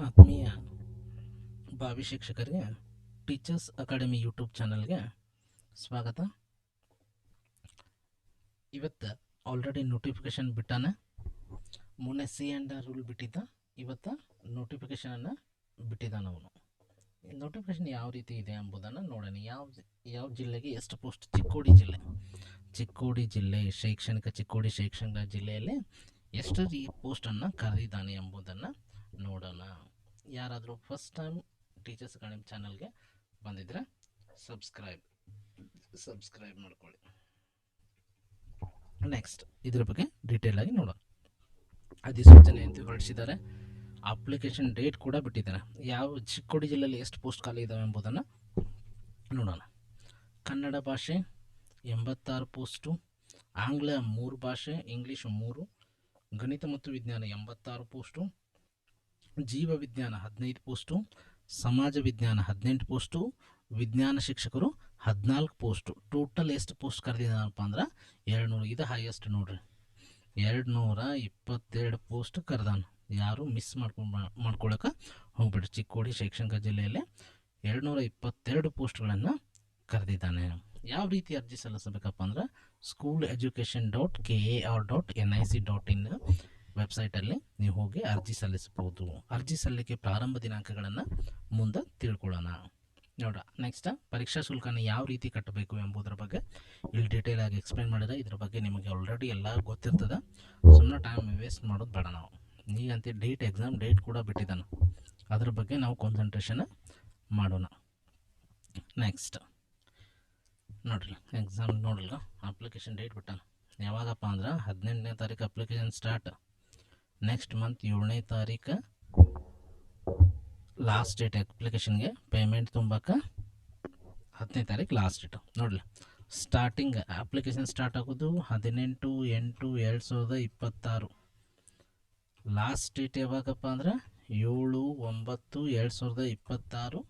ಆತ್ಮೀಯ ಭಾವಿ ಶಿಕ್ಷಕರಿಗೆ ಟೀಚರ್ಸ್ ಅಕಾಡೆಮಿ ಯೂಟ್ಯೂಬ್ ಚಾನಲ್ಗೆ ಸ್ವಾಗತ. ಇವತ್ತು ಆಲ್ರೆಡಿ ನೋಟಿಫಿಕೇಶನ್ ಬಿಟ್ಟಾನ. ಮೊನ್ನೆ ಸಿ ಆ್ಯಂಡ್ ರೂಲ್ ಬಿಟ್ಟಿದ್ದ, ಇವತ್ತು ನೋಟಿಫಿಕೇಶನನ್ನು ಬಿಟ್ಟಿದ್ದಾನ ಅವನು. ನೋಟಿಫಿಕೇಶನ್ ಯಾವ ರೀತಿ ಇದೆ ಎಂಬುದನ್ನು ನೋಡೋಣ. ಯಾವ ಜಿಲ್ಲೆಗೆ ಎಷ್ಟು ಪೋಸ್ಟ್? ಚಿಕ್ಕೋಡಿ ಜಿಲ್ಲೆ ಚಿಕ್ಕೋಡಿ ಶೈಕ್ಷಣಿಕ ಜಿಲ್ಲೆಯಲ್ಲಿ ಎಷ್ಟು ಪೋಸ್ಟನ್ನು ಕರೆದಿದ್ದಾನೆ ಎಂಬುದನ್ನು ನೋಡೋಣ. ಯಾರಾದರೂ ಫಸ್ಟ್ ಟೈಮ್ ಟೀಚರ್ಸ್ ಅಕಾಡೆಮಿ ಚಾನಲ್ಗೆ ಬಂದಿದ್ರೆ ಸಬ್ಸ್ಕ್ರೈಬ್ ಮಾಡ್ಕೊಳ್ಳಿ. ನೆಕ್ಸ್ಟ್ ಇದ್ರ ಬಗ್ಗೆ ಡೀಟೇಲ್ ಆಗಿ ನೋಡೋಣ. ಅಧಿಸೂಚನೆ ಅಂತ ಹೊರಡಿಸಿದ್ದಾರೆ. ಅಪ್ಲಿಕೇಶನ್ ಡೇಟ್ ಕೂಡ ಬಿಟ್ಟಿದ್ದಾರೆ. ಚಿಕ್ಕೋಡಿ ಜಿಲ್ಲೆಯಲ್ಲಿ ಎಷ್ಟು ಪೋಸ್ಟ್ ಖಾಲಿ ಇದ್ದಾವೆ ಎಂಬುದನ್ನು ನೋಡೋಣ. ಕನ್ನಡ ಭಾಷೆ 86 ಪೋಸ್ಟು, ಆಂಗ್ಲ 3 ಭಾಷೆ, ಇಂಗ್ಲೀಷ್ 3, ಗಣಿತ ಮತ್ತು ವಿಜ್ಞಾನ 86 ಪೋಸ್ಟು, ಜೀವ ವಿಜ್ಞಾನ 15 ಪೋಸ್ಟು, ಸಮಾಜ ವಿಜ್ಞಾನ 18 ಪೋಸ್ಟು, ವಿಜ್ಞಾನ ಶಿಕ್ಷಕರು 14 ಪೋಸ್ಟು. ಟೋಟಲ್ ಎಷ್ಟು ಪೋಸ್ಟ್ ಕರೆದಿದ್ದಾನಪ್ಪ ಅಂದ್ರೆ 200. ಇದು ಹೈಯೆಸ್ಟ್ ನೋಡ್ರಿ, 222 ಪೋಸ್ಟ್ ಕರೆದಾನ. ಯಾರು ಮಿಸ್ ಮಾಡ್ಕೊಳ್ಳೋಕೆ ಹೋಗ್ಬಿಡ್ರಿ. ಚಿಕ್ಕೋಡಿ ಶೈಕ್ಷಣಿಕ ಜಿಲ್ಲೆಯಲ್ಲಿ 222 ಪೋಸ್ಟ್ಗಳನ್ನು ಕರೆದಿದ್ದಾನೆ. ಯಾವ ರೀತಿ ಅರ್ಜಿ ಸಲ್ಲಿಸಬೇಕಪ್ಪ ಅಂದ್ರೆ school.education.kar.nic.in ವೆಬ್ಸೈಟಲ್ಲಿ ನೀವು ಹೋಗಿ ಅರ್ಜಿ ಸಲ್ಲಿಸಬಹುದು. ಅರ್ಜಿ ಸಲ್ಲಿಕೆ ಪ್ರಾರಂಭ ದಿನಾಂಕಗಳನ್ನು ಮುಂದೆ ತಿಳ್ಕೊಳ್ಳೋಣ. ನೋಡ್ರ, ನೆಕ್ಸ್ಟ್ ಪರೀಕ್ಷಾ ಶುಲ್ಕನ ಯಾವ ರೀತಿ ಕಟ್ಟಬೇಕು ಎಂಬುದರ ಬಗ್ಗೆ ಇಲ್ಲಿ ಡೀಟೇಲ್ ಆಗಿ ಎಕ್ಸ್ಪ್ಲೈನ್ ಮಾಡಿದ್ರೆ ಇದ್ರ ಬಗ್ಗೆ ನಿಮಗೆ ಆಲ್ರೆಡಿ ಎಲ್ಲ ಗೊತ್ತಿರ್ತದೆ. ಸುಮ್ಮನೆ ಟೈಮ್ ವೇಸ್ಟ್ ಮಾಡೋದು ಬೇಡ. ನಾವು ಈಗಂತ ಎಕ್ಸಾಮ್ ಡೇಟ್ ಕೂಡ ಬಿಟ್ಟಿದ್ದಾನೆ, ಅದ್ರ ಬಗ್ಗೆ ನಾವು ಕಾನ್ಸಂಟ್ರೇಷನ್ ಮಾಡೋಣ. ನೆಕ್ಸ್ಟ್ ನೋಡ್ರಿ, ಎಕ್ಸಾಮ್ ನೋಡಲ್ಲ, ಅಪ್ಲಿಕೇಶನ್ ಡೇಟ್ ಬಿಟ್ಟಾನ. ಯಾವಾಗಪ್ಪ ಅಂದ್ರೆ 18ನೇ ತಾರೀಕು ಅಪ್ಲಿಕೇಶನ್ ಸ್ಟಾರ್ಟ್. ನೆಕ್ಸ್ಟ್ ಮಂತ್ 7ನೇ ತಾರೀಕು ಲಾಸ್ಟ್ ಡೇಟ್. ಅಪ್ಲಿಕೇಶನ್ಗೆ ಪೇಮೆಂಟ್ ತುಂಬಕ್ಕೆ 10ನೇ ತಾರೀಕು ಲಾಸ್ಟ್ ಡೇಟ್. ನೋಡಲಿ, ಸ್ಟಾರ್ಟಿಂಗ್ ಅಪ್ಲಿಕೇಶನ್ ಸ್ಟಾರ್ಟ್ ಆಗೋದು 18/8/2026. ಲಾಸ್ಟ್ ಡೇಟ್ ಯಾವಾಗಪ್ಪ ಅಂದ್ರೆ 7/9/2026.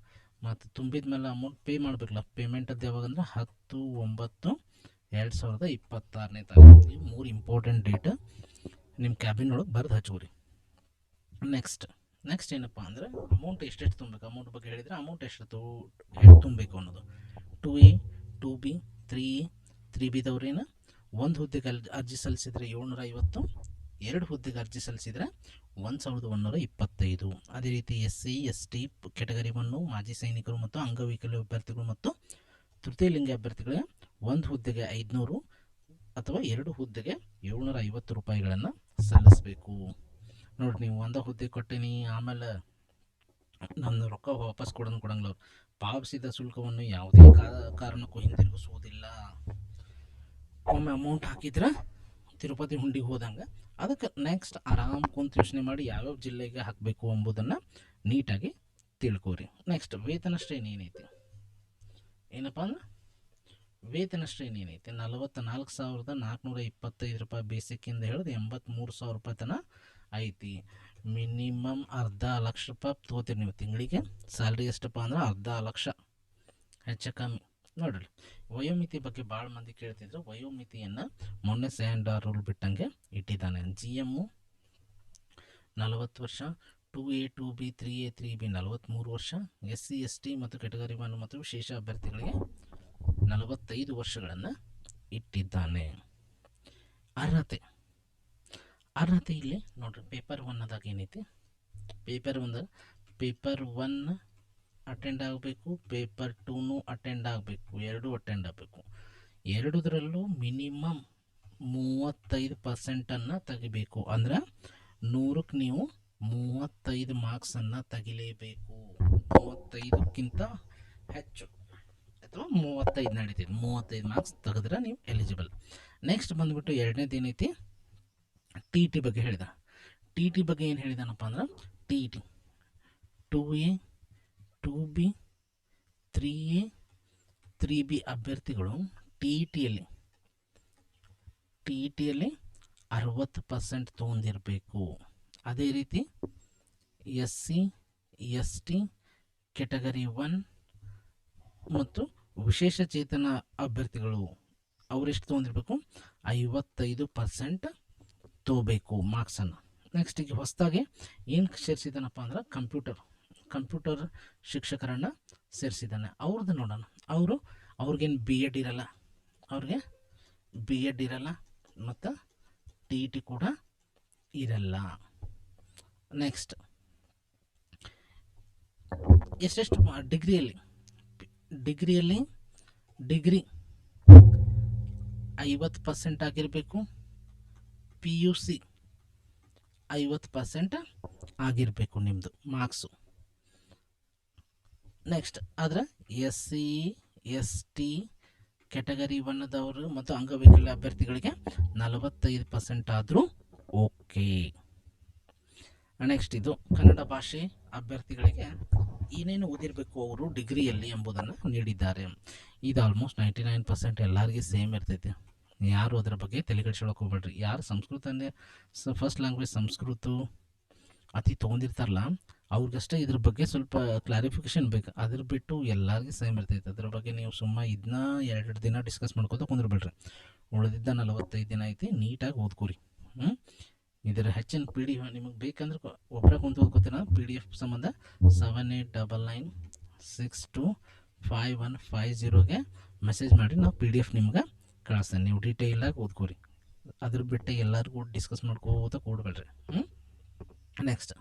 ಮತ್ತು ತುಂಬಿದ ಮೇಲೆ ಅಮೌಂಟ್ ಪೇ ಮಾಡಬೇಕಲ್ಲ, ಪೇಮೆಂಟ್ ಅದು ಯಾವಾಗಂದ್ರೆ 10/9/2026ನೇ ತಾರೀಕು. ಇವು 3 ಇಂಪಾರ್ಟೆಂಟ್ ಡೇಟ್ ನಿಮ್ಮ ಕ್ಯಾಬಿನ್ ಒಳಗೆ ಬರೆದು ಹಚ್ಚೋರಿ. ನೆಕ್ಸ್ಟ್ ಏನಪ್ಪ ಅಂದರೆ ಅಮೌಂಟ್ ಎಷ್ಟೆಷ್ಟು ತುಂಬಬೇಕು, ಅಮೌಂಟ್ ಬಗ್ಗೆ ಹೇಳಿದರೆ ಅಮೌಂಟ್ ಎಷ್ಟು ತುಂಬಬೇಕು ಅನ್ನೋದು. 2A 2B 3A 3Bದವ್ರೇನು ಒಂದು ಹುದ್ದೆಗೆ ಅರ್ಜಿ ಸಲ್ಲಿಸಿದರೆ 750, 2 ಹುದ್ದೆಗೆ ಅರ್ಜಿ ಸಲ್ಲಿಸಿದರೆ 1125. ಅದೇ ರೀತಿ SC ST ಕೆಟಗರಿ 1 ಮಾಜಿ ಸೈನಿಕರು ಮತ್ತು ಅಂಗವಿಕಲ ಅಭ್ಯರ್ಥಿಗಳು ಮತ್ತು ತೃತೀಯ ಲಿಂಗ ಅಭ್ಯರ್ಥಿಗಳಿಗೆ 1 ಹುದ್ದೆಗೆ 500 ಅಥವಾ 2 ಹುದ್ದೆಗೆ 750 ರೂಪಾಯಿಗಳನ್ನು ಸಲ್ಲಿಸಬೇಕು. ನೋಡಿರಿ, ನೀವು ಒಂದು ಹುದ್ದೆ ಕೊಟ್ಟೀನಿ, ಆಮೇಲೆ ನನ್ನ ರೊಕ್ಕ ವಾಪಸ್ ಕೊಡಂಗಿಲ್ಲ. ಅವ್ರು ಪಾವತಿಸಿದ ಶುಲ್ಕವನ್ನು ಯಾವುದೇ ಕಾರಣಕ್ಕೂ ಹಿಂದಿರುಗಿಸುವುದಿಲ್ಲ. ಒಮ್ಮೆ ಅಮೌಂಟ್ ಹಾಕಿದ್ರೆ ತಿರುಪತಿ ಹುಂಡಿಗೆ ಹೋದಂಗೆ. ಅದಕ್ಕೆ ನೆಕ್ಸ್ಟ್ ಆರಾಮ್ ಕುಂತು ಯೋಚನೆ ಮಾಡಿ ಯಾವ್ಯಾವ ಜಿಲ್ಲೆಗೆ ಹಾಕಬೇಕು ಎಂಬುದನ್ನು ನೀಟಾಗಿ ತಿಳ್ಕೊರಿ. ನೆಕ್ಸ್ಟ್ ವೇತನ ಶ್ರೇಣಿ ಏನೈತಿ, ಏನಪ್ಪ ಅಂದ್ರೆ ವೇತನ ಶ್ರೇಣಿ ಏನೈತಿ 44,425 ರೂಪಾಯಿ ಬೇಸಿಕ್ಕಿಂದ ಹಿಡಿದು 83,000 ರೂಪಾಯಿ ತನಕ ಐತಿ. ಮಿನಿಮಮ್ $250,000 ತೊಗೋತೀರಿ ನೀವು ತಿಂಗಳಿಗೆ. ಸ್ಯಾಲ್ರಿ ಎಷ್ಟಪ್ಪ ಅಂದ್ರೆ $250,000 ಹೆಚ್ಚು ಕಮ್ಮಿ. ನೋಡ್ರಿ, ವಯೋಮಿತಿ ಬಗ್ಗೆ ಭಾಳ ಮಂದಿ ಕೇಳ್ತಿದ್ರು. ವಯೋಮಿತಿಯನ್ನು ಮೊನ್ನೆ ಸ್ಯಾಂಡ್ ರೂಲ್ ಬಿಟ್ಟಂಗೆ ಇಟ್ಟಿದ್ದಾನೆ. GM 40 ವರ್ಷ, 2A 2B 3A 3B 43 ವರ್ಷ, SC ST ಮತ್ತು ಕೆಟಗರಿ 1 ಮತ್ತು ವಿಶೇಷ ಅಭ್ಯರ್ಥಿಗಳಿಗೆ 45 ವರ್ಷಗಳನ್ನು ಇಟ್ಟಿದ್ದಾನೆ. ಅರ್ಹತೆ ಇಲ್ಲಿ ನೋಡ್ರಿ, ಪೇಪರ್ 1 ಅದಾಗ ಏನೈತಿ, ಪೇಪರ್ 1 ಅಟೆಂಡ್ ಆಗಬೇಕು, ಪೇಪರ್ 2 ಅಟೆಂಡ್ ಆಗಬೇಕು, 2 ಅಟೆಂಡ್ ಆಗಬೇಕು. ಎರಡರಲ್ಲೂ ಮಿನಿಮಮ್ 35% ತೆಗಿಬೇಕು. ಅಂದ್ರೆ 100ಕ್ಕೆ ನೀವು 35 ಮಾರ್ಕ್ಸನ್ನು ತೆಗಿಲೇಬೇಕು. 35ಕ್ಕಿಂತ ಹೆಚ್ಚು ಅಥವಾ 35 ನಡೀತಿದೆ. 35 ಮಾರ್ಕ್ಸ್ ತೆಗೆದ್ರೆ ನೀವು ಎಲಿಜಿಬಲ್. ನೆಕ್ಸ್ಟ್ ಬಂದುಬಿಟ್ಟು ಎರಡನೇದು ಏನೈತಿ, TT ಬಗ್ಗೆ ಹೇಳಿದ. TT ಬಗ್ಗೆ ಏನು ಹೇಳಿದಾನಪ್ಪ ಅಂದ್ರೆ TT 2A 2B 3A 3B ಅಭ್ಯರ್ಥಿಗಳು TTಯಲ್ಲಿ 60% ತೊಗೊಂಡಿರಬೇಕು. ಅದೇ ರೀತಿ SC ST ಕೆಟಗರಿ 1 ಮತ್ತು ವಿಶೇಷ ಚೇತನ ಅಭ್ಯರ್ಥಿಗಳು ಅವರೆಷ್ಟು ತೊಗೊಂಡಿರಬೇಕು, 55% ತೊಗೋಬೇಕು ಮಾರ್ಕ್ಸನ್ನು. ನೆಕ್ಸ್ಟ್ ಈಗ ಹೊಸದಾಗಿ ಏನು ಸೇರಿಸಿದಾನಪ್ಪ ಅಂದ್ರೆ ಕಂಪ್ಯೂಟರ್ ಶಿಕ್ಷಕರನ್ನು ಸೇರಿಸಿದ್ದಾನೆ. ಅವ್ರದ್ದು ನೋಡೋಣ. ಅವ್ರಿಗೇನು ಬಿ ಎಡ್ ಇರಲ್ಲ, ಅವ್ರಿಗೆ ಬಿ ಎಡ್ ಇರಲ್ಲ ಮತ್ತು ಟಿ ಇ ಟಿ ಕೂಡ ಇರಲ್ಲ. ನೆಕ್ಸ್ಟ್ ಎಷ್ಟೆಷ್ಟು ಡಿಗ್ರಿಯಲ್ಲಿ ಡಿಗ್ರಿ 50% ಆಗಿರಬೇಕು, ಪಿ ಯು ಸಿ 50% ಆಗಿರಬೇಕು ನಿಮ್ಮದು ಮಾರ್ಕ್ಸು. ನೆಕ್ಸ್ಟ್ ಆದರೆ S C S T category ಒನ್ನದವರು ಮತ್ತು ಅಂಗವಿಕಲ ಅಭ್ಯರ್ಥಿಗಳಿಗೆ 45% ಆದರೂ ಓಕೆ. ನೆಕ್ಸ್ಟ್ ಇದು ಕನ್ನಡ ಭಾಷೆ ಅಭ್ಯರ್ಥಿಗಳಿಗೆ ಏನೇನು ಓದಿರಬೇಕು ಅವರು ಡಿಗ್ರಿಯಲ್ಲಿ ಎಂಬುದನ್ನು ನೀಡಿದ್ದಾರೆ. ಇದು ಆಲ್ಮೋಸ್ಟ್ 99% ಎಲ್ಲರಿಗೂ ಸೇಮ್ ಇರ್ತೈತೆ. ಯಾರು ಅದರ ಬಗ್ಗೆ ತಲೆಕೆಡಿಸ್ಕೊಳ್ಳೋಕೆ ಹೋಗ್ಬೇಡ್ರಿ. ಯಾರು ಸಂಸ್ಕೃತನೇ ಫಸ್ಟ್ ಲ್ಯಾಂಗ್ವೇಜ್ ಸಂಸ್ಕೃತ ಅತಿ ತೊಗೊಂಡಿರ್ತಾರಲ್ಲ ಅವ್ರಿಗಷ್ಟೇ ಇದ್ರ ಬಗ್ಗೆ ಸ್ವಲ್ಪ ಕ್ಲಾರಿಫಿಕೇಷನ್ ಬೇಕು. ಅದ್ರ ಬಿಟ್ಟು ಎಲ್ಲರಿಗೂ ಸೇಮ್ ಇರ್ತೈತೆ. ಅದ್ರ ಬಗ್ಗೆ ನೀವು ಇದನ್ನ 2 ದಿನ ಡಿಸ್ಕಸ್ ಮಾಡ್ಕೋತ ಕುಂದಿರ್ಬೇಡ್ರಿ. ಉಳಿದಿದ್ದ 45 ದಿನ ಐತಿ, ನೀಟಾಗಿ ಓದ್ಕೋರಿ. ಇದರ ಹೆಚ್ಚಿನ ಪಿ ಡಿ ಎಫ್ ನಿಮಗೆ ಬೇಕಂದ್ರೆ ಒಬ್ಬರೇ ಕುಂತು ಓದ್ಕೋತೀರ. ಪಿ ಡಿ ಎಫ್ ಸಂಬಂಧ 7899625150ಗೆ ಮೆಸೇಜ್ ಮಾಡಿ ನಾವು ಪಿ ಡಿ ಎಫ್ ನಿಮ್ಗೆ ಕಳಿಸ್ತೇನೆ. ನೀವು ಡೀಟೇಲಾಗಿ ಓದ್ಕೋರಿ. ಅದ್ರ ಬಿಟ್ಟು ಎಲ್ಲರಿಗೂ ಡಿಸ್ಕಸ್ ಮಾಡ್ಕೋತ ಕೂಡಬೇಡ್ರಿ. ನೆಕ್ಸ್ಟ್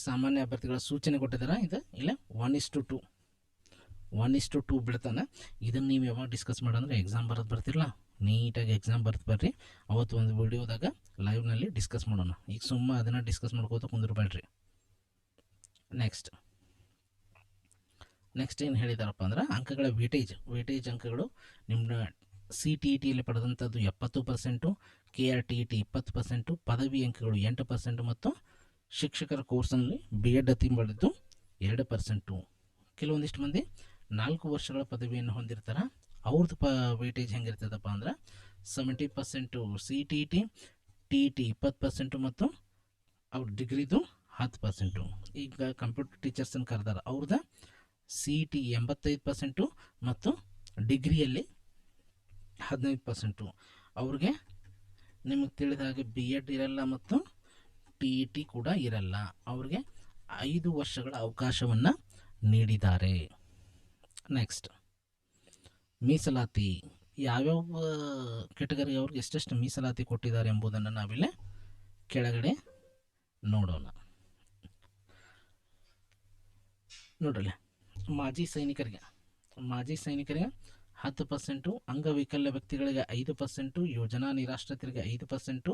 ಸಾಮಾನ್ಯ ಅಭ್ಯರ್ಥಿಗಳ ಸೂಚನೆ ಕೊಟ್ಟಿದ್ದಾರೆ. ಇದು ಇಲ್ಲ 1:2 ಬಿಡ್ತಾನೆ. ಇದನ್ನು ನೀವು ಯಾವಾಗ ಡಿಸ್ಕಸ್ ಮಾಡಂದ್ರೆ ಎಕ್ಸಾಮ್ ಬರ್ತಿರಲ್ಲ, ನೀಟಾಗಿ ಎಕ್ಸಾಮ್ ಬರ್ರಿ. ಅವತ್ತು ಒಂದು ವಿಡಿಯೋದಾಗ ಲೈವ್ನಲ್ಲಿ ಡಿಸ್ಕಸ್ ಮಾಡೋಣ. ಈಗ ಸುಮ್ಮ ಅದನ್ನು ಡಿಸ್ಕಸ್ ಮಾಡ್ಕೋತ ಕುಂದಿರ್ಬೇಡ್ರಿ. ನೆಕ್ಸ್ಟ್ ಏನು ಹೇಳಿದಾರಪ್ಪ ಅಂದ್ರೆ ಅಂಕಗಳ ವೇಟೇಜ್ ಅಂಕಗಳು ನಿಮ್ಮ ಸಿ ಟಿ ಇ ಟಿಯಲ್ಲಿ ಪಡೆದಂಥದ್ದು 70%, K R T E T 20%, ಪದವಿ ಅಂಕಗಳು 8% ಮತ್ತು ಶಿಕ್ಷಕರ ಕೋರ್ಸ್ನಲ್ಲಿ ಬಿ ಎಡ್ ಅತಿ ಮಾಡಿದ್ದು 2%. ಕೆಲವೊಂದಿಷ್ಟು ಮಂದಿ 4 ವರ್ಷಗಳ ಪದವಿಯನ್ನು ಹೊಂದಿರ್ತಾರೆ. ಅವ್ರದ್ದು ವೇಟೇಜ್ ಹೆಂಗಿರ್ತದಪ್ಪ ಅಂದ್ರೆ 70% ಸಿ ಟಿ ಇ ಟಿ 20% ಮತ್ತು ಅವ್ರ ಡಿಗ್ರಿದು 10%. ಈಗ ಕಂಪ್ಯೂಟರ್ ಟೀಚರ್ಸನ್ನು ಕರೆದಾರ, ಅವ್ರದ್ದು ಸಿ ಟಿ 85% ಮತ್ತು ಡಿಗ್ರಿಯಲ್ಲಿ 15%. ಅವ್ರಿಗೆ ನಿಮಗೆ ತಿಳಿದ ಹಾಗೆ ಬಿ ಎಡ್ ಇರಲ್ಲ ಮತ್ತು ಟಿ ಇ ಟಿ ಕೂಡ ಇರಲ್ಲ. ಅವ್ರಿಗೆ 5 ವರ್ಷಗಳ ಅವಕಾಶವನ್ನು ನೀಡಿದ್ದಾರೆ. ನೆಕ್ಸ್ಟ್ ಮೀಸಲಾತಿ, ಯಾವ್ಯಾವ ಕೆಟಗರಿ ಅವ್ರಿಗೆ ಎಷ್ಟೆಷ್ಟು ಮೀಸಲಾತಿ ಕೊಟ್ಟಿದ್ದಾರೆ ಎಂಬುದನ್ನು ನಾವಿಲ್ಲಿ ಕೆಳಗಡೆ ನೋಡೋಣ. ನೋಡಲಿ, ಮಾಜಿ ಸೈನಿಕರಿಗೆ 10%, ಅಂಗವೈಕಲ್ಯ ವ್ಯಕ್ತಿಗಳಿಗೆ 5%, ಯೋಜನಾ ನಿರಾಶ್ರಿತರಿಗೆ 5%,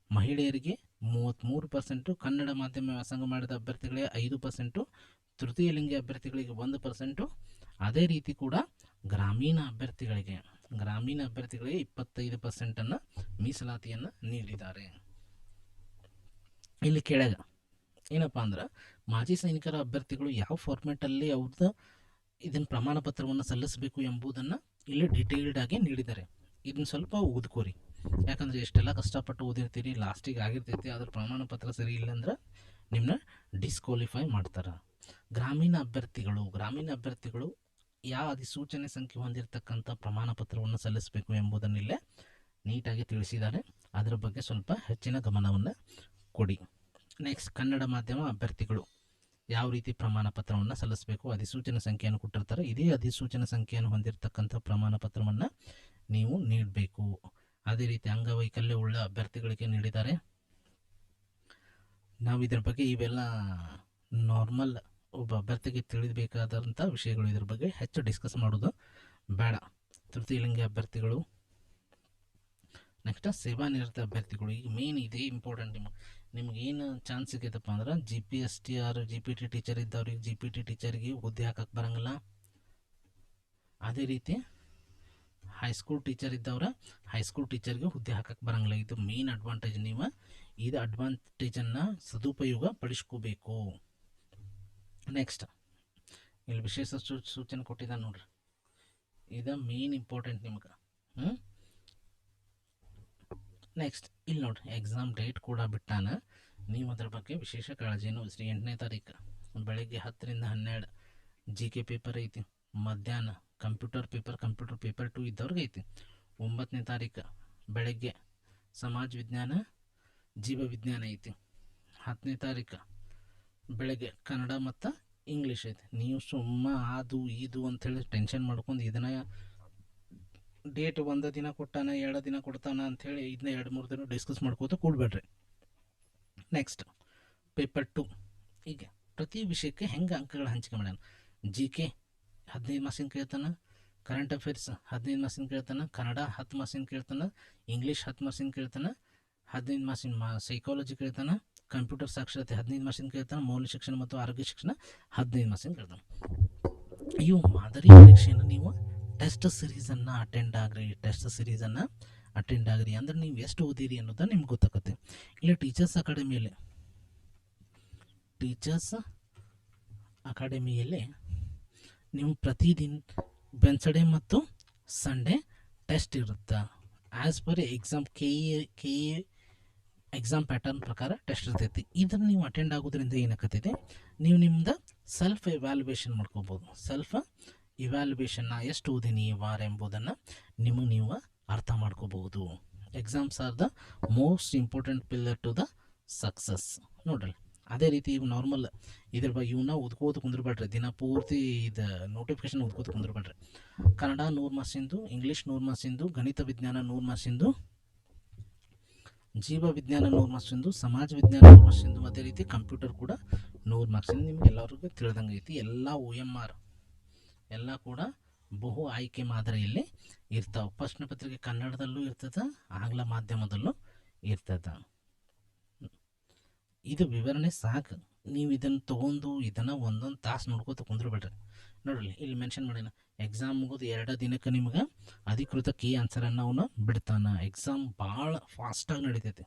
ಮಹಿಳೆಯರಿಗೆ 33%, ಕನ್ನಡ ಮಾಧ್ಯಮ ವ್ಯಾಸಂಗ ಮಾಡಿದ ಅಭ್ಯರ್ಥಿಗಳಿಗೆ 5%, ತೃತೀಯ ಲಿಂಗ ಅಭ್ಯರ್ಥಿಗಳಿಗೆ 1%. ಅದೇ ರೀತಿ ಕೂಡ ಗ್ರಾಮೀಣ ಅಭ್ಯರ್ಥಿಗಳಿಗೆ 25% ಮೀಸಲಾತಿಯನ್ನು ನೀಡಿದ್ದಾರೆ. ಇಲ್ಲಿ ಕೆಳಗೆ ಏನಪ್ಪ ಅಂದ್ರೆ ಮಾಜಿ ಸೈನಿಕರ ಅಭ್ಯರ್ಥಿಗಳು ಯಾವ ಫಾರ್ಮ್ಯಾಟಲ್ಲಿ ಅವ್ರದ್ದು ಇದನ್ನು ಪ್ರಮಾಣ ಪತ್ರವನ್ನು ಸಲ್ಲಿಸಬೇಕು ಎಂಬುದನ್ನು ಇಲ್ಲಿ ಡೀಟೇಲ್ಡ್ ಆಗಿ ನೀಡಿದ್ದಾರೆ. ಇದನ್ನು ಸ್ವಲ್ಪ ಓದ್ಕೋರಿ. ಯಾಕಂದರೆ ಎಷ್ಟೆಲ್ಲ ಕಷ್ಟಪಟ್ಟು ಓದಿರ್ತೀರಿ, ಲಾಸ್ಟಿಗೆ ಆಗಿರ್ತೈತಿ, ಅದ್ರ ಪ್ರಮಾಣ ಪತ್ರ ಸರಿ ಇಲ್ಲಂದ್ರೆ ನಿಮ್ಮನ್ನ ಡಿಸ್ಕ್ವಾಲಿಫೈ ಮಾಡ್ತಾರೆ. ಗ್ರಾಮೀಣ ಅಭ್ಯರ್ಥಿಗಳು ಯಾವ ಅಧಿಸೂಚನೆ ಸಂಖ್ಯೆ ಹೊಂದಿರತಕ್ಕಂಥ ಪ್ರಮಾಣ ಪತ್ರವನ್ನು ಸಲ್ಲಿಸಬೇಕು ಎಂಬುದನ್ನು ಇಲ್ಲೇ ನೀಟಾಗಿ ತಿಳಿಸಿದ್ದಾರೆ. ಅದರ ಬಗ್ಗೆ ಸ್ವಲ್ಪ ಹೆಚ್ಚಿನ ಗಮನವನ್ನು ಕೊಡಿ. ನೆಕ್ಸ್ಟ್ ಕನ್ನಡ ಮಾಧ್ಯಮ ಅಭ್ಯರ್ಥಿಗಳು ಯಾವ ರೀತಿ ಪ್ರಮಾಣ ಪತ್ರವನ್ನು ಸಲ್ಲಿಸಬೇಕು, ಅಧಿಸೂಚನೆ ಸಂಖ್ಯೆಯನ್ನು ಕೊಟ್ಟಿರ್ತಾರೆ. ಇದೇ ಅಧಿಸೂಚನೆ ಸಂಖ್ಯೆಯನ್ನು ಹೊಂದಿರತಕ್ಕಂಥ ಪ್ರಮಾಣ ಪತ್ರವನ್ನು ನೀವು ನೀಡಬೇಕು. ಅದೇ ರೀತಿ ಅಂಗವೈಕಲ್ಯ ಉಳ್ಳ ಅಭ್ಯರ್ಥಿಗಳಿಗೆ ನೀಡಿದ್ದಾರೆ. ನಾವು ಇದರ ಬಗ್ಗೆ ಇವೆಲ್ಲ ನಾರ್ಮಲ್ ಒಬ್ಬ ಅಭ್ಯರ್ಥಿಗೆ ತಿಳಿಬೇಕಾದಂಥ ವಿಷಯಗಳು. ಇದ್ರ ಬಗ್ಗೆ ಹೆಚ್ಚು ಡಿಸ್ಕಸ್ ಮಾಡೋದು ಬೇಡ. ತೃತೀಯ ಲಿಂಗಿ ಅಭ್ಯರ್ಥಿಗಳು, ನೆಕ್ಸ್ಟ್ ಸೇವಾ ನಿರತ ಅಭ್ಯರ್ಥಿಗಳು. ಈಗ ಮೇನ್ ಇದೇ ಇಂಪಾರ್ಟೆಂಟ್. ನಿಮ್ಗೇನು ಚಾನ್ಸ್ ಸಿಗೈತಪ್ಪ ಅಂದ್ರೆ GPSTR GPT ಟೀಚರ್ ಇದ್ದವ್ರಿಗೆ GPT ಟೀಚರ್ಗೆ ಹುದ್ದೆ ಹಾಕಕ್ಕೆ ಬರೋಂಗಿಲ್ಲ. ಅದೇ ರೀತಿ ಹೈಸ್ಕೂಲ್ ಟೀಚರ್ ಇದ್ದವ್ರ ಹೈಸ್ಕೂಲ್ ಟೀಚರ್ಗೆ ಹುದ್ದೆ ಹಾಕಕ್ಕೆ ಬರೋಂಗಿಲ್ಲ. ಇದು ಮೇನ್ ಅಡ್ವಾಂಟೇಜ್. ನೀವು ಇದು ಅಡ್ವಾಂಟೇಜನ್ನು ಸದುಪಯೋಗ ಪಡಿಸ್ಕೋಬೇಕು. ನೆಕ್ಸ್ಟ್ ಇಲ್ಲಿ ವಿಶೇಷ ಸೂಚನೆ ಕೊಟ್ಟಿದ್ದಾನೆ ನೋಡ್ರಿ, ಇದು ಮೇನ್ ಇಂಪಾರ್ಟೆಂಟ್ ನಿಮ್ಗೆ. ನೆಕ್ಸ್ಟ್ ಇಲ್ಲಿ ನೋಡ್ರಿ, ಎಕ್ಸಾಮ್ ಡೇಟ್ ಕೂಡ ಬಿಟ್ಟಾನ. ನೀವು ಅದ್ರ ಬಗ್ಗೆ ವಿಶೇಷ ಕಾಳಜಿಯನ್ನು ವಹಿಸ್ರಿ. 8ನೇ ತಾರೀಕು ಬೆಳಗ್ಗೆ 10 ರಿಂದ 12 GK ಪೇಪರ್ ಐತಿ. ಮಧ್ಯಾಹ್ನ ಕಂಪ್ಯೂಟರ್ ಪೇಪರ್ 2 ಇದ್ದವ್ರಿಗೆ ಐತಿ. 9ನೇ ತಾರೀಕು ಬೆಳಗ್ಗೆ ಸಮಾಜ ವಿಜ್ಞಾನ ಜೀವ ವಿಜ್ಞಾನ ಐತಿ. 10ನೇ ತಾರೀಕು ಬೆಳಗ್ಗೆ ಕನ್ನಡ ಮತ್ತು ಇಂಗ್ಲೀಷ್ ಐತಿ. ನೀವು ಸುಮ್ಮ ಅದು ಇದು ಅಂಥೇಳಿ ಟೆನ್ಷನ್ ಮಾಡ್ಕೊಂಡು ಇದನ್ನು ಡೇಟ್ ಒಂದು ದಿನ ಕೊಟ್ಟಾನ 2 ದಿನ ಕೊಡ್ತಾನ ಅಂಥೇಳಿ ಇದನ್ನ 2-3 ದಿನ ಡಿಸ್ಕಸ್ ಮಾಡ್ಕೋತ ಕೂಡಬೇಡ್ರಿ. Next paper 2. ಈಗ ಪ್ರತಿ ವಿಷಯಕ್ಕೆ ಹೆಂಗೆ ಅಂಕಗಳು ಹಂಚಿಕೆ ಮಾಡ್ಯಾನ. ಜಿ ಕೆ 15 ಮಾರ್ಕ್ಸಿನ ಕೇಳ್ತಾನೆ, ಕರೆಂಟ್ ಅಫೇರ್ಸ್ 15 ಮಾರ್ಕ್ಸಿನ ಕೇಳ್ತಾನೆ, ಕನ್ನಡ 10 ಮಾರ್ಕ್ಸಿನ ಕೇಳ್ತಾನೆ, ಇಂಗ್ಲೀಷ್ 10 ಮಾರ್ಕ್ಸಿನ ಕೇಳ್ತಾನೆ, 15 ಮಾರ್ಕ್ಸಿನ ಸೈಕಾಲಜಿ ಕೇಳ್ತಾನೆ, ಕಂಪ್ಯೂಟರ್ ಸಾಕ್ಷರತೆ 15 ಮಾರ್ಕ್ಸಿನ ಕೇಳ್ತಾನೆ, ಮೌಲ್ಯ ಶಿಕ್ಷಣ ಮತ್ತು ಆರೋಗ್ಯ ಶಿಕ್ಷಣ 15 ಮಾರ್ಕ್ಸಿನ ಕೇಳ್ತಾನೆ. ಇವು ಮಾದರಿ ಪರೀಕ್ಷೆಯನ್ನು ನೀವು ಟೆಸ್ಟ್ ಸಿರೀಸನ್ನು ಅಟೆಂಡ್ ಆಗ್ರಿ. ಟೆಸ್ಟ್ ಸಿರೀಸನ್ನು ಅಟೆಂಡ್ ಆಗ್ರಿ ಅಂದ್ರೆ ನೀವು ಎಷ್ಟು ಓದಿರಿ ಅನ್ನೋದು ನಿಮ್ಗೆ ಗೊತ್ತಾಗುತ್ತೆ. ಇಲ್ಲ ಟೀಚರ್ಸ್ ಅಕಾಡೆಮಿಯಲ್ಲಿ ನೀವು ಪ್ರತಿದಿನ ವೆನ್ಸ್ಡೇ ಮತ್ತು ಸಂಡೇ ಟೆಸ್ಟ್ ಇರುತ್ತೆ. As per exam K A exam pattern ಪ್ರಕಾರ ಟೆಸ್ಟ್ ಇರ್ತೈತಿ. ಇದನ್ನು ನೀವು ಅಟೆಂಡ್ ಆಗೋದ್ರಿಂದ ಏನಾಗತ್ತೈತೆ, ನೀವು ನಿಮ್ದು ಸೆಲ್ಫ್ ಎವ್ಯಾಲ್ಯೂಯೇಷನ್ ಮಾಡ್ಕೋಬೋದು. ಸೆಲ್ಫ್ ಇವ್ಯಾಲ್ಯೂಯೇಷನ್ನ ಎಷ್ಟು ಓದಿನಿ ಈ ವಾರ ಎಂಬುದನ್ನು ನಿಮಗೆ ನೀವು ಅರ್ಥ ಮಾಡ್ಕೋಬಹುದು. Exams are the most important pillar to the success. ನೋಡ್ರಿ, ಅದೇ ರೀತಿ ಇವು ನಾರ್ಮಲ್ ಇದ್ರ ಬಗ್ಗೆ ಇವನ್ನ ಓದ್ಕೋತ ಕುಂದ್ರಬೇಡ್ರಿ. ದಿನ ಪೂರ್ತಿ ಇದು ನೋಟಿಫಿಕೇಶನ್ ಓದ್ಕೋತ ಕುಂದ್ರಬೇಡ್ರಿ. ಕನ್ನಡ 100 ಮಾರ್ಕ್ಸಿಂದು, ಇಂಗ್ಲೀಷ್ 100 ಮಾರ್ಕ್ಸಿಂದು, ಗಣಿತ ವಿಜ್ಞಾನ 100 ಮಾರ್ಕ್ಸಿಂದು, ಜೀವ ವಿಜ್ಞಾನ 100 ಮಾರ್ಕ್ಸಿಂದು, ಸಮಾಜ ವಿಜ್ಞಾನ 100 ಮಾರ್ಕ್ಸಿಂದು, ಅದೇ ರೀತಿ ಕಂಪ್ಯೂಟರ್ ಕೂಡ 100 ಮಾರ್ಕ್ಸಿಂದು ನಿಮ್ಗೆ ಎಲ್ಲರಿಗೂ ತಿಳಿದಂಗೆ ಐತಿ. ಎಲ್ಲ OMR ಎಲ್ಲ ಕೂಡ ಬಹು ಆಯ್ಕೆ ಮಾದರಿಯಲ್ಲಿ ಇರ್ತಾವೆ. ಪ್ರಶ್ನೆ ಪತ್ರಿಕೆ ಕನ್ನಡದಲ್ಲೂ ಇರ್ತದೆ, ಆಂಗ್ಲ ಮಾಧ್ಯಮದಲ್ಲೂ ಇರ್ತದೆ. ಇದು ವಿವರಣೆ ಸಾಕು. ನೀವು ಇದನ್ನು ತೊಗೊಂಡು ಇದನ್ನು ಒಂದೊಂದು ತಾಸು ನೋಡ್ಕೋತ ಕುಂದ್ರಬೇಡ್ರಿ. ನೋಡ್ರಿ, ಇಲ್ಲಿ ಮೆನ್ಷನ್ ಮಾಡ್ಯಾನ, ಎಕ್ಸಾಮ್ ಮುಗಿದು 2 ದಿನಕ್ಕೆ ನಿಮ್ಗೆ ಅಧಿಕೃತ ಕೀ ಆನ್ಸರನ್ನು ಅವನು ಬಿಡ್ತಾನೆ. ಎಕ್ಸಾಮ್ ಭಾಳ ಫಾಸ್ಟಾಗಿ ನಡೀತೈತೆ.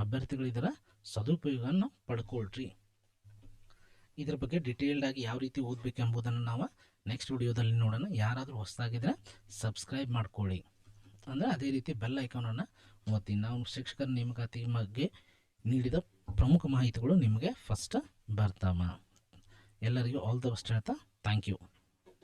ಅಭ್ಯರ್ಥಿಗಳು ಇದರ ಸದುಪಯೋಗವನ್ನು ಪಡ್ಕೊಳ್ರಿ. ಇದ್ರ ಬಗ್ಗೆ ಡಿಟೇಲ್ಡಾಗಿ ಯಾವ ರೀತಿ ಓದಬೇಕೆಂಬುದನ್ನು ನಾವು ನೆಕ್ಸ್ಟ್ ವಿಡಿಯೋದಲ್ಲಿ ನೋಡೋಣ. ಯಾರಾದರೂ ಹೊಸದಾಗಿದ್ದರೆ ಸಬ್ಸ್ಕ್ರೈಬ್ ಮಾಡ್ಕೊಳ್ಳಿ. ಅಂದರೆ ಅದೇ ರೀತಿ ಬೆಲ್ ಐಕಾನನ್ನು ಒತ್ತಿ. ನಾವು ಶಿಕ್ಷಕರ ನೇಮಕಾತಿ ಬಗ್ಗೆ ನೀಡಿದ ಪ್ರಮುಖ ಮಾಹಿತಿಗಳು ನಿಮಗೆ ಫಸ್ಟ್ ಬರ್ತಾವ. ಎಲ್ಲರಿಗೂ ಆಲ್ ದ ಬೆಸ್ಟ್ ಹೇಳ್ತಾ ಥ್ಯಾಂಕ್ ಯು.